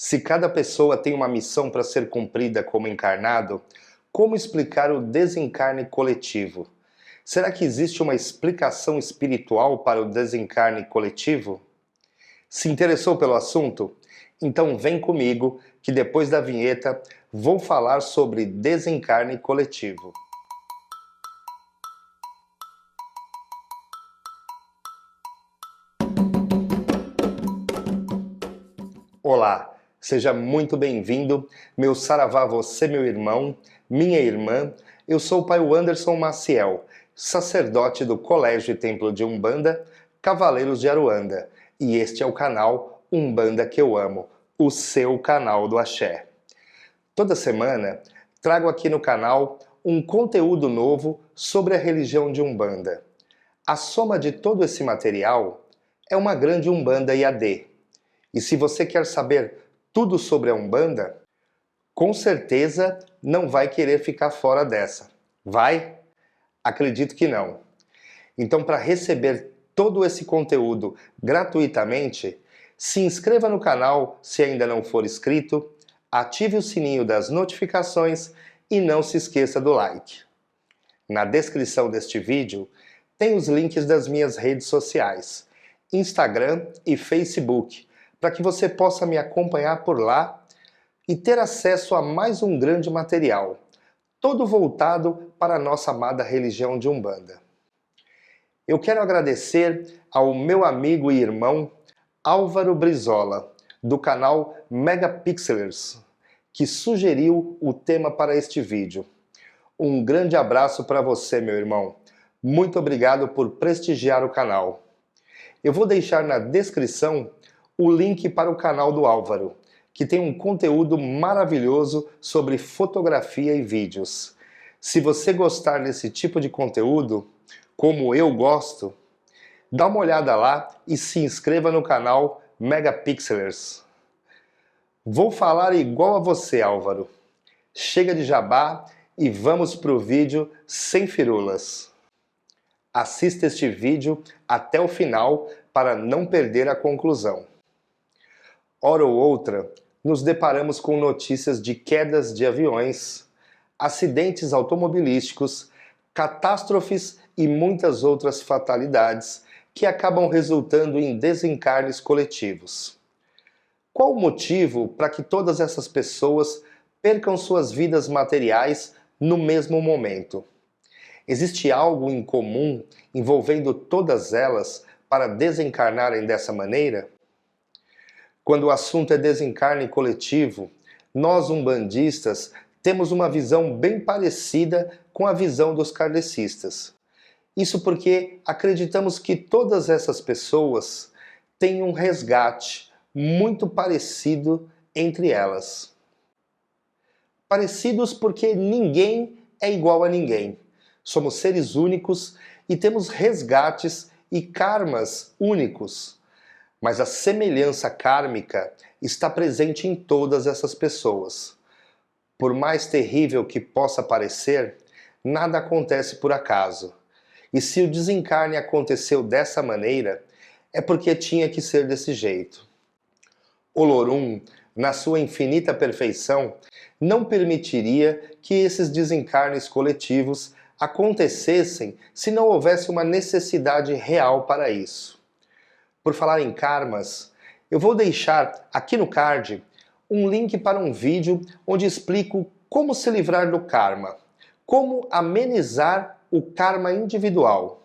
Se cada pessoa tem uma missão para ser cumprida como encarnado, como explicar o desencarne coletivo? Será que existe uma explicação espiritual para o desencarne coletivo? Se interessou pelo assunto? Então vem comigo que depois da vinheta vou falar sobre desencarne coletivo. Olá, seja muito bem-vindo, meu saravá você, meu irmão, minha irmã. Eu sou o Pai Anderson Maciel, sacerdote do Colégio e Templo de Umbanda, Cavaleiros de Aruanda, e este é o canal Umbanda que eu amo, o seu canal do Axé. Toda semana trago aqui no canal um conteúdo novo sobre a religião de Umbanda. A soma de todo esse material é uma grande Umbanda IAD. E se você quer saber tudo sobre a Umbanda, com certeza não vai querer ficar fora dessa. Vai? Acredito que não. Então, para receber todo esse conteúdo gratuitamente, se inscreva no canal se ainda não for inscrito, ative o sininho das notificações e não se esqueça do like. Na descrição deste vídeo tem os links das minhas redes sociais, Instagram e Facebook, para que você possa me acompanhar por lá e ter acesso a mais um grande material, todo voltado para a nossa amada religião de Umbanda. Eu quero agradecer ao meu amigo e irmão Álvaro Brizola, do canal Megapixelers, que sugeriu o tema para este vídeo. Um grande abraço para você, meu irmão. Muito obrigado por prestigiar o canal. Eu vou deixar na descrição o link para o canal do Álvaro, que tem um conteúdo maravilhoso sobre fotografia e vídeos. Se você gostar desse tipo de conteúdo, como eu gosto, dá uma olhada lá e se inscreva no canal Megapixelers. Vou falar igual a você, Álvaro. Chega de jabá e vamos para o vídeo sem firulas. Assista este vídeo até o final para não perder a conclusão. Hora ou outra, nos deparamos com notícias de quedas de aviões, acidentes automobilísticos, catástrofes e muitas outras fatalidades que acabam resultando em desencarnes coletivos. Qual o motivo para que todas essas pessoas percam suas vidas materiais no mesmo momento? Existe algo em comum envolvendo todas elas para desencarnarem dessa maneira? Quando o assunto é desencarne coletivo, nós umbandistas temos uma visão bem parecida com a visão dos kardecistas. Isso porque acreditamos que todas essas pessoas têm um resgate muito parecido entre elas. Parecidos porque ninguém é igual a ninguém. Somos seres únicos e temos resgates e karmas únicos. Mas a semelhança kármica está presente em todas essas pessoas. Por mais terrível que possa parecer, nada acontece por acaso. E se o desencarne aconteceu dessa maneira, é porque tinha que ser desse jeito. Olorum, na sua infinita perfeição, não permitiria que esses desencarnes coletivos acontecessem se não houvesse uma necessidade real para isso. Por falar em karmas, eu vou deixar aqui no card um link para um vídeo onde explico como se livrar do karma, como amenizar o karma individual.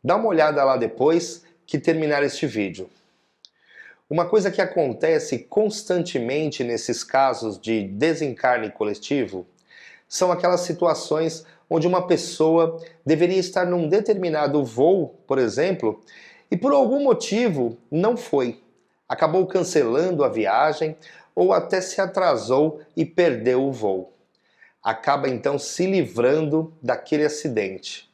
Dá uma olhada lá depois que terminar este vídeo. Uma coisa que acontece constantemente nesses casos de desencarne coletivo são aquelas situações onde uma pessoa deveria estar num determinado voo, por exemplo, e por algum motivo não foi. Acabou cancelando a viagem ou até se atrasou e perdeu o voo. Acaba então se livrando daquele acidente.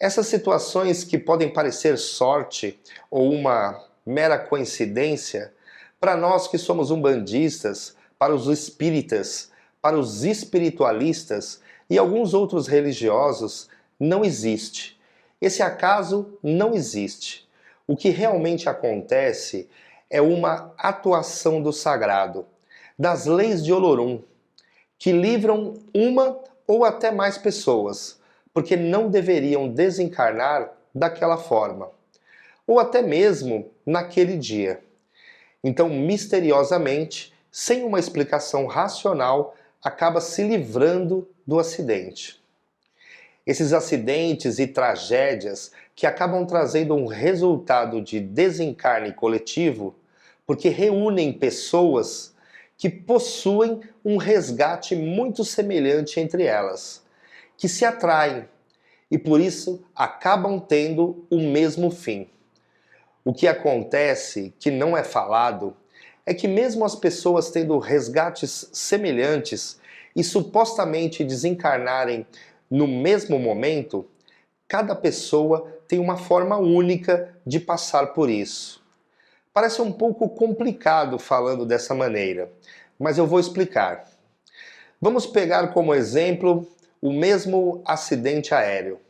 Essas situações que podem parecer sorte ou uma mera coincidência, para nós que somos umbandistas, para os espíritas, para os espiritualistas e alguns outros religiosos, não existe. Esse acaso não existe. O que realmente acontece é uma atuação do sagrado, das leis de Olorum, que livram uma ou até mais pessoas, porque não deveriam desencarnar daquela forma, ou até mesmo naquele dia. Então, misteriosamente, sem uma explicação racional, acaba se livrando do acidente. Esses acidentes e tragédias que acabam trazendo um resultado de desencarne coletivo, porque reúnem pessoas que possuem um resgate muito semelhante entre elas, que se atraem e por isso acabam tendo o mesmo fim. O que acontece, que não é falado, é que mesmo as pessoas tendo resgates semelhantes e supostamente desencarnarem no mesmo momento, cada pessoa tem uma forma única de passar por isso. Parece um pouco complicado falando dessa maneira, mas eu vou explicar. Vamos pegar como exemplo o mesmo acidente aéreo,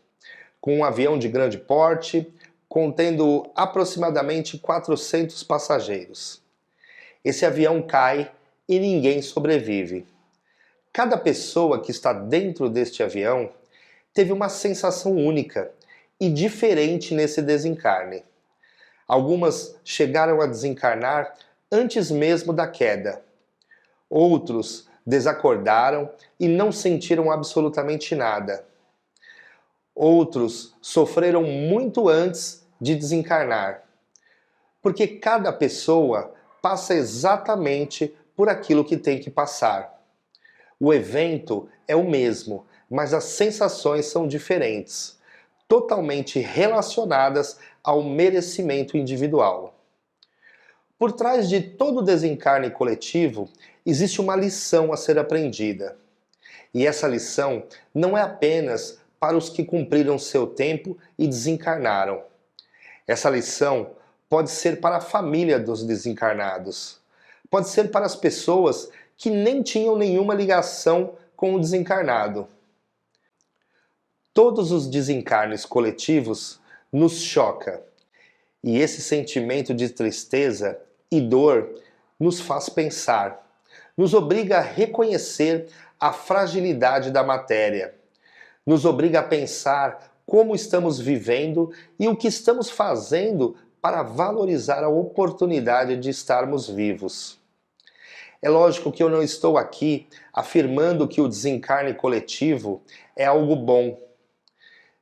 com um avião de grande porte, contendo aproximadamente 400 passageiros. Esse avião cai e ninguém sobrevive. Cada pessoa que está dentro deste avião teve uma sensação única e diferente nesse desencarne. Algumas chegaram a desencarnar antes mesmo da queda. Outros desacordaram e não sentiram absolutamente nada. Outros sofreram muito antes de desencarnar. Porque cada pessoa passa exatamente por aquilo que tem que passar. O evento é o mesmo, mas as sensações são diferentes, totalmente relacionadas ao merecimento individual. Por trás de todo desencarne coletivo, existe uma lição a ser aprendida. E essa lição não é apenas para os que cumpriram seu tempo e desencarnaram. Essa lição pode ser para a família dos desencarnados. Pode ser para as pessoas que nem tinham nenhuma ligação com o desencarnado. Todos os desencarnes coletivos nos choca. E esse sentimento de tristeza e dor nos faz pensar, nos obriga a reconhecer a fragilidade da matéria, nos obriga a pensar como estamos vivendo e o que estamos fazendo para valorizar a oportunidade de estarmos vivos. É lógico que eu não estou aqui afirmando que o desencarne coletivo é algo bom.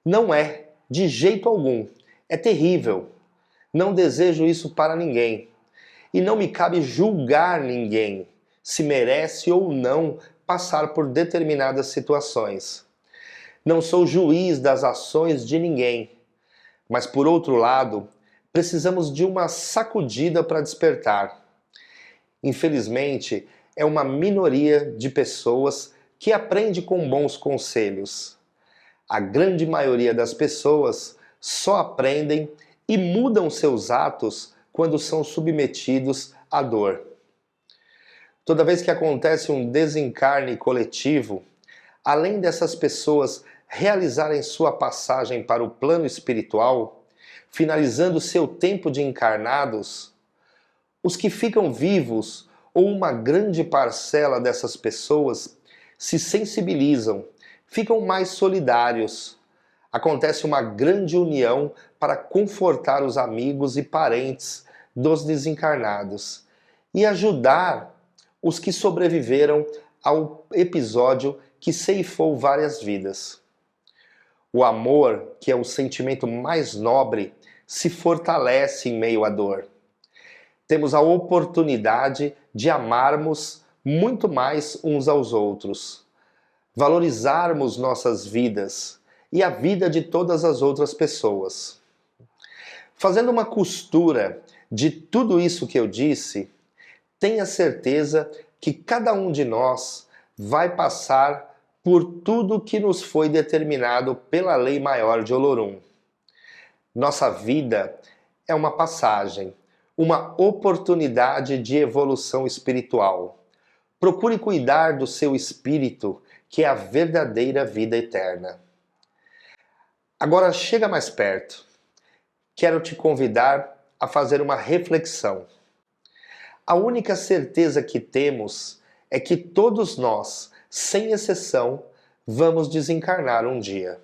Não é, de jeito algum. É terrível. Não desejo isso para ninguém. E não me cabe julgar ninguém se merece ou não passar por determinadas situações. Não sou juiz das ações de ninguém. Mas, por outro lado, precisamos de uma sacudida para despertar. Infelizmente, é uma minoria de pessoas que aprende com bons conselhos. A grande maioria das pessoas só aprendem e mudam seus atos quando são submetidos à dor. Toda vez que acontece um desencarne coletivo, além dessas pessoas realizarem sua passagem para o plano espiritual, finalizando seu tempo de encarnados, os que ficam vivos, ou uma grande parcela dessas pessoas, se sensibilizam, ficam mais solidários. Acontece uma grande união para confortar os amigos e parentes dos desencarnados e ajudar os que sobreviveram ao episódio que ceifou várias vidas. O amor, que é o sentimento mais nobre, se fortalece em meio à dor. Temos a oportunidade de amarmos muito mais uns aos outros, valorizarmos nossas vidas e a vida de todas as outras pessoas. Fazendo uma costura de tudo isso que eu disse, tenha certeza que cada um de nós vai passar por tudo que nos foi determinado pela lei maior de Olorum. Nossa vida é uma passagem, uma oportunidade de evolução espiritual. Procure cuidar do seu espírito, que é a verdadeira vida eterna. Agora chega mais perto. Quero te convidar a fazer uma reflexão. A única certeza que temos é que todos nós, sem exceção, vamos desencarnar um dia.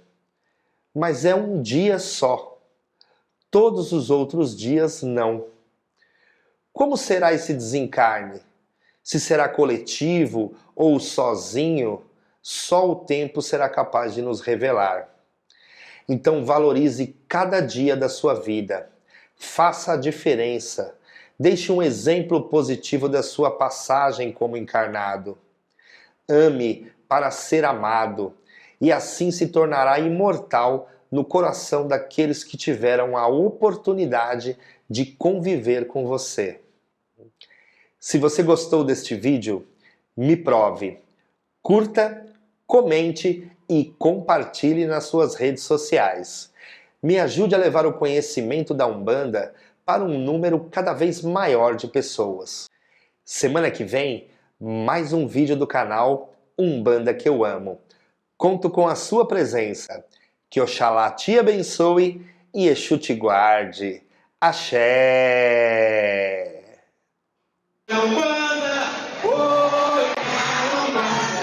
Mas é um dia só. Todos os outros dias não. Como será esse desencarne? Se será coletivo ou sozinho, só o tempo será capaz de nos revelar. Então valorize cada dia da sua vida. Faça a diferença. Deixe um exemplo positivo da sua passagem como encarnado. Ame para ser amado, e assim se tornará imortal no coração daqueles que tiveram a oportunidade de conviver com você. Se você gostou deste vídeo, me prove. Curta, comente e compartilhe nas suas redes sociais. Me ajude a levar o conhecimento da Umbanda para um número cada vez maior de pessoas. Semana que vem, mais um vídeo do canal Umbanda que eu amo. Conto com a sua presença. Que Oxalá te abençoe e Exu te guarde. Axé! Umbanda, oi, Umbanda,